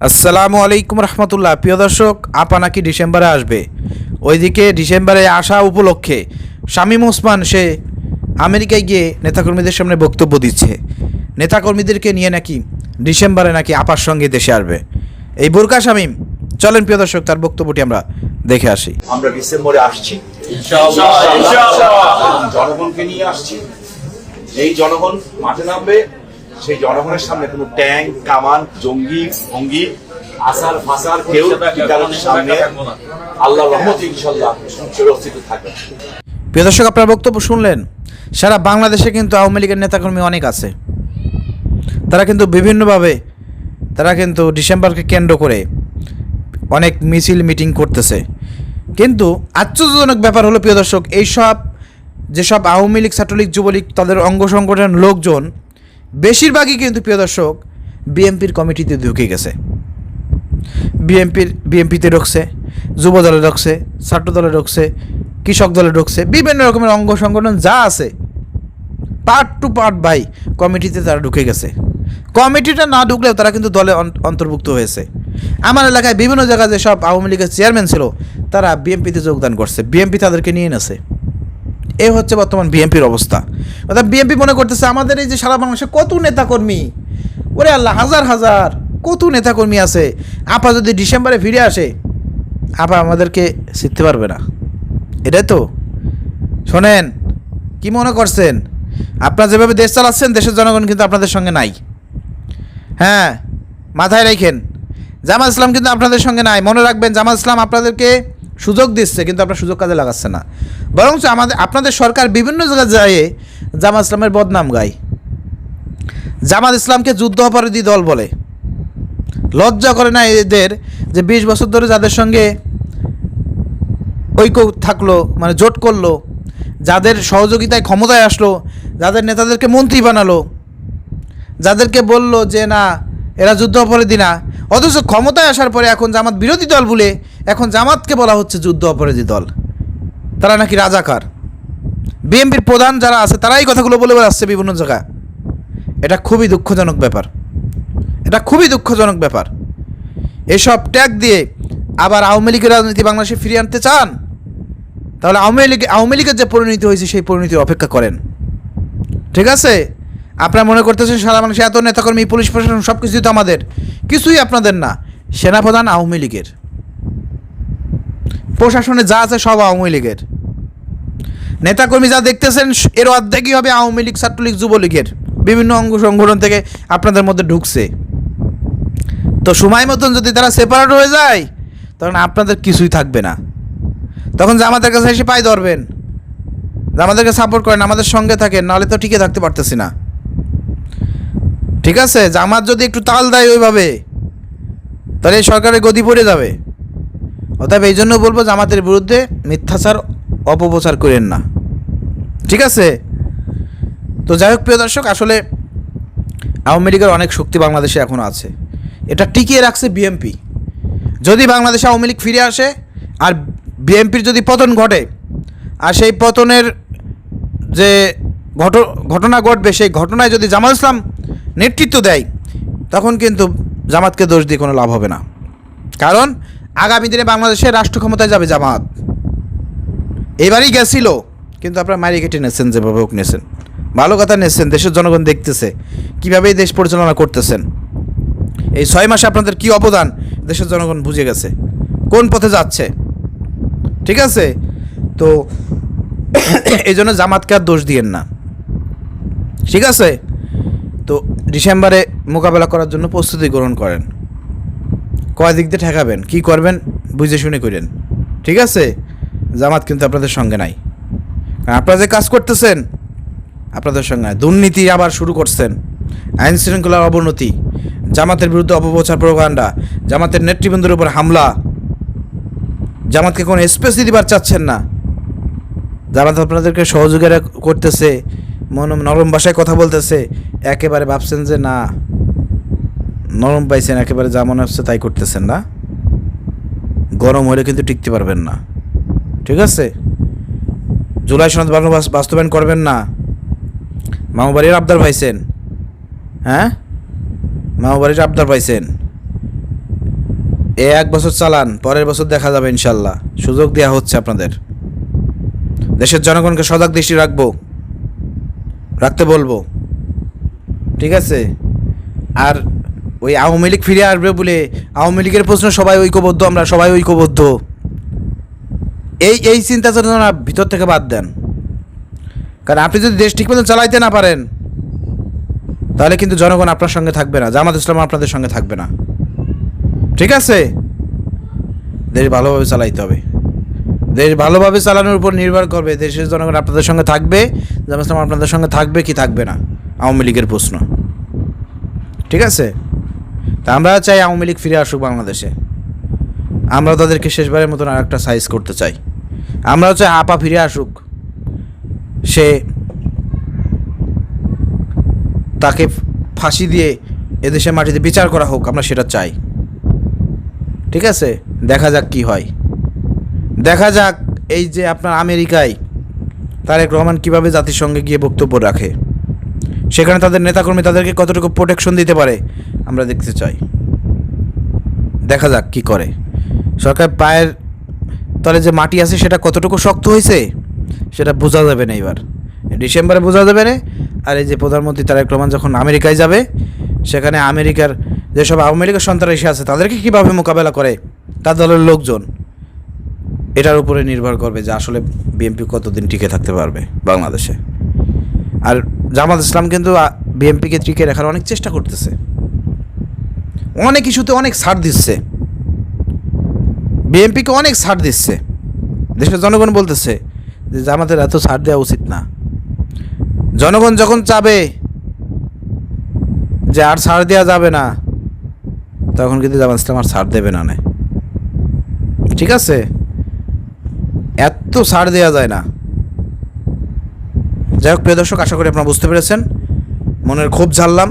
আসসালামু আলাইকুম রহমতুল্লাহ। প্রিয় দর্শক, আপা নাকি ডিসেম্বরে আসবে। ওইদিকে ডিসেম্বরে আসা উপলক্ষে শামীম ওসমান সে আমেরিকায় গিয়ে নেতাকর্মীদের সামনে বক্তব্য দিচ্ছে। নেতাকর্মীদেরকে নিয়ে নাকি ডিসেম্বরে নাকি আপার সঙ্গে দেশে আসবে এই বোরকা শামীম। চলেন প্রিয় দর্শক, তার বক্তব্যটি আমরা দেখে আসি। আমরা ডিসেম্বরে আসছি, জনগণকে নিয়ে আসছি। এই জনগণ মাঠে নামবে, সেই জনগণের সামনে কোনো ট্যাঙ্ক, কামান, জঙ্গি ভঙ্গি, আসার ফাসার কেউ কারণের সামনে আল্লাহর রহমতে ইনশাআল্লাহ সুরক্ষিত থাকবে। প্রিয় দর্শক, আপনার বক্তব্য শুনলেন। সারা বাংলাদেশে কিন্তু আওয়ামী লীগের নেতাকর্মী অনেক আছে। তারা কিন্তু বিভিন্নভাবে ডিসেম্বরকে কেন্দ্র করে অনেক মিছিল মিটিং করতেছে। কিন্তু আশ্চর্যজনক ব্যাপার হলো প্রিয় দর্শক, যেসব আওয়ামী লীগ, ছাত্রলীগ, যুবলীগ তাদের অঙ্গ সংগঠনের লোকজন বেশিরভাগই কিন্তু প্রিয় দর্শক বিএনপির কমিটিতে ঢুকে গেছে। বিএনপিতে ঢুকছে, যুব দলে ঢুকছে, ছাত্র দলে ঢুকছে, কৃষক দলে ঢুকছে, বিভিন্ন রকমের অঙ্গ সংগঠন যা আছে পার্ট টু পার্ট বাই কমিটিতে তারা ঢুকে গেছে। কমিটিটা না ঢুকলেও তারা কিন্তু দলে অন্তর্ভুক্ত হয়েছে। আমার এলাকায় বিভিন্ন জায়গায় যেসব আওয়ামী লীগের চেয়ারম্যান ছিল তারা বিএনপিতে যোগদান করছে, বিএনপি তাদেরকে নিয়ে নেছে। এই হচ্ছে বর্তমান বিএনপির অবস্থা। অর্থাৎ বিএনপি মনে করতেছে আমাদের এই যে সারা বাংলাদেশে কত নেতাকর্মী, ওরে আল্লাহ, হাজার হাজার কত নেতাকর্মী আছে। আপা যদি ডিসেম্বরে ফিরে আসে, আপা আমাদেরকে শিখতে পারবে না। এটাই তো। শোনেন, কি মনে করছেন আপনারা যেভাবে দেশ চালাচ্ছেন, দেশের জনগণ কিন্তু আপনাদের সঙ্গে নাই। হ্যাঁ, মাথায় রাখেন, জামাত ইসলাম কিন্তু আপনাদের সঙ্গে নাই। মনে রাখবেন, জামাত ইসলাম আপনাদেরকে সুযোগ দিচ্ছে, কিন্তু আপনার সুযোগ কাজে লাগাচ্ছে না। বরঞ্চ আপনাদের সরকার বিভিন্ন জায়গায় যায় জামাত ইসলামের বদনাম গায়, জামাত ইসলামকে যুদ্ধ অপরাধী দল বলে। লজ্জা করে না এদের যে 20 বছর ধরে যাদের সঙ্গে ঐক্য থাকলো, মানে জোট করলো, যাদের সহযোগিতায় ক্ষমতায় আসলো, যাদের নেতাদেরকে মন্ত্রী বানালো, যাদেরকে বলল যে না এরা যুদ্ধ অপরাধী না, অথচ ক্ষমতায় আসার পরে এখন জামাত বিরোধী দল বলে এখন জামাতকে বলা হচ্ছে যুদ্ধ অপরাধী দল। তারা নাকি রাজাকার। বিএনপির প্রধান যারা আছে তারাই কথাগুলো বলে বেড়াচ্ছে বিভিন্ন জায়গায়। এটা খুবই দুঃখজনক ব্যাপার, এটা খুবই দুঃখজনক ব্যাপার। এসব ট্যাগ দিয়ে আবার আওয়ামী লীগের রাজনীতি বাংলাদেশে ফিরিয়ে আনতে চান, তাহলে আওয়ামী লীগের যে পরিণতি হয়েছে সেই পরিণতির অপেক্ষা করেন। ঠিক আছে? আপনারা মনে করতেছেন সারা বাংলাদেশে এত নেতাকর্মী, পুলিশ প্রশাসন সব কিছুই তো আমাদের, কিছুই আপনাদের না। সেনাপ্রধান আওয়ামী লীগের, প্রশাসনে যা আছে সব আওয়ামী লীগের, নেতাকর্মী যা দেখতেছেন এর অর্ধেকই হবে আওয়ামী লীগ, ছাত্রলীগ, যুবলীগের বিভিন্ন অঙ্গ সংগঠন থেকে আপনাদের মধ্যে ঢুকছে। তো সময় মতন যদি তারা সেপারেট হয়ে যায় তখন আপনাদের কিছুই থাকবে না। তখন জামাতের কাছে এসে পায়ে ধরবেন, আমাদেরকে সাপোর্ট করেন, আমাদের সঙ্গে থাকেন, নাহলে তো টিকে থাকতে পারতেছি না। ঠিক আছে? জামাত যদি একটু তাল দেয় ওইভাবে, তাহলে এই সরকারের গদি পড়ে যাবে। অতএব এই জন্য বলবো, জামাতের বিরুদ্ধে মিথ্যাচার, অপপ্রচার করেন না। ঠিক আছে? তো যাই হোক প্রিয় দর্শক, আসলে আওয়ামী লীগের অনেক শক্তি বাংলাদেশে এখনও আছে। এটা টিকিয়ে রাখছে বিএনপি। যদি বাংলাদেশে আওয়ামী লীগ ফিরে আসে আর বিএনপির যদি পতন ঘটে, আর সেই পতনের যে ঘটনা ঘটবে, সেই ঘটনায় যদি জামাত ইসলাম নেতৃত্ব দেয়, তখন কিন্তু জামাতকে দোষ দিয়ে কোনো লাভ হবে না। কারণ আগামী দিনে বাংলাদেশের রাষ্ট্র ক্ষমতায় যাবে জামাত। এবারই গেছিল, কিন্তু আপনারা মারি কেটে নিয়েছেন, যেভাবে হোক নিয়েছেন, ভালো কথা নিয়েছেন। দেশের জনগণ দেখতেছে কীভাবে এই দেশ পরিচালনা করতেছেন। এই 6 মাসে আপনাদের কী অবদান দেশের জনগণ বুঝে গেছে, কোন পথে যাচ্ছে। ঠিক আছে? তো এই জন্য জামাতকে আর দোষ দিয়েন না। ঠিক আছে? তো ডিসেম্বরে মোকাবেলা করার জন্য প্রস্তুতি গ্রহণ করেন। কয় দিক দিয়ে ঠেকাবেন, কী করবেন বুঝে শুনে করেন। ঠিক আছে? জামাত কিন্তু আপনাদের সঙ্গে নাই। কারণ আপনারা যে কাজ করতেছেন আপনাদের সঙ্গে নাই। দুর্নীতি আবার শুরু করছেন, আইন শৃঙ্খলার অবনতি, জামাতের বিরুদ্ধে অপপ্রচার, প্রোপাগান্ডা, জামাতের নেতৃবৃন্দের উপর হামলা, জামাতকে কোনো স্পেসই দিবার চাচ্ছেন না। জামাত আপনাদেরকে সহযোগিতা করতেছে, নরম ভাষায় কথা বলতেছে, একেবারে ভাবছেন যে না নরম পাইছেন, একেবারে যা মনে হচ্ছে তাই করতেছেন না। গরম হলে কিন্তু টিকতে পারবেন না। ঠিক আছে? জুলাই সনদ বাস্তবায়ন করবেন না। মামাবাড়ির আবদার পাইছেন, হ্যাঁ মামাবাড়ির আবদার পাইছেন, এক বছর চালান, পরের বছর দেখা যাবে ইনশাল্লাহ। সুযোগ দেওয়া হচ্ছে আপনাদের। দেশের জনগণকে সজাগ দৃষ্টি রাখতে বলবো, ঠিক আছে? আর ওই আওয়ামী লীগ ফিরে আসবে বলে আওয়ামী লীগের প্রশ্ন সবাই ঐক্যবদ্ধ, আমরা সবাই ঐক্যবদ্ধ, এই চিন্তা চেতনা ভিতর থেকে বাদ দেন। কারণ আপনি যদি দেশ ঠিক মতো চালাইতে না পারেন, তাহলে কিন্তু জনগণ আপনার সঙ্গে থাকবে না, জামাত ইসলাম আপনাদের সঙ্গে থাকবে না, ঠিক আছে? দেশ ভালোভাবে চালাইতে হবে। দেশ ভালোভাবে চালানোর উপর নির্ভর করবে দেশের জনগণ আপনাদের সঙ্গে থাকবে, জামাত ইসলাম আপনাদের সঙ্গে থাকবে কি থাকবে না, আওয়ামী লীগের প্রশ্ন, ঠিক আছে? তা আমরা চাই আওয়ামী লীগ ফিরে আসুক বাংলাদেশে। আমরা তাদেরকে শেষবারের মতন আর একটা সাইজ করতে চাই। আমরাও চাই আপা ফিরে আসুক, সে তাকে ফাঁসি দিয়ে এদেশের মাটিতে বিচার করা হোক, আমরা সেটা চাই, ঠিক আছে? দেখা যাক কি হয়, দেখা যাক এই যে আপনার আমেরিকায় তারেক রহমান কীভাবে জাতিসংঘে গিয়ে বক্তব্য রাখে, সেখানে তাদের নেতাকর্মী তাদেরকে কতটুকু প্রোটেকশন দিতে পারে আমরা দেখতে চাই। দেখা যাক কি করে। সরকার পায়ের তলে যে মাটি আছে সেটা কতটুকু শক্ত হয়েছে সেটা বোঝা যাবে না, এবার ডিসেম্বরে বোঝা যাবে না। আর এই যে প্রধানমন্ত্রী তারেক রহমান যখন আমেরিকায় যাবে, সেখানে আমেরিকার যেসব আওয়ামী লীগের সন্ত্রাসী আছে তাদেরকে কীভাবে মোকাবেলা করে তার দলের লোকজন, এটার উপরে নির্ভর করবে যে আসলে বিএনপি কতদিন টিকে থাকতে পারবে বাংলাদেশে। আর জামাত ইসলাম কিন্তু বিএনপিকে টিকে রাখার অনেক চেষ্টা করতেছে, অনেক ইস্যুতে অনেক ছাড় দিচ্ছে, বিএনপিকে অনেক ছাড় দিচ্ছে। দেশের জনগণ বলতেছে যে জামাতের এত ছাড় দেওয়া উচিত না। জনগণ যখন চাবে যে আর ছাড় দেওয়া যাবে না, তখন কিন্তু জামাত ইসলাম আর ছাড় দেবে না, ঠিক আছে? এত ছাড় দেওয়া যায় না। যাই হোক প্রিয় দর্শক, আশা করি আপনারা বুঝতে পেরেছেন, মনের ক্ষোভ ঝাড়লাম।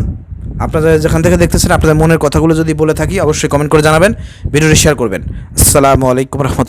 আপনারা যেখান থেকে দেখতেছেন আপনাদের মনের কথাগুলো যদি বলে থাকি অবশ্যই কমেন্ট করে জানাবেন, ভিডিওটি শেয়ার করবেন। আসসালামু আলাইকুম রহমতুল্লাহ।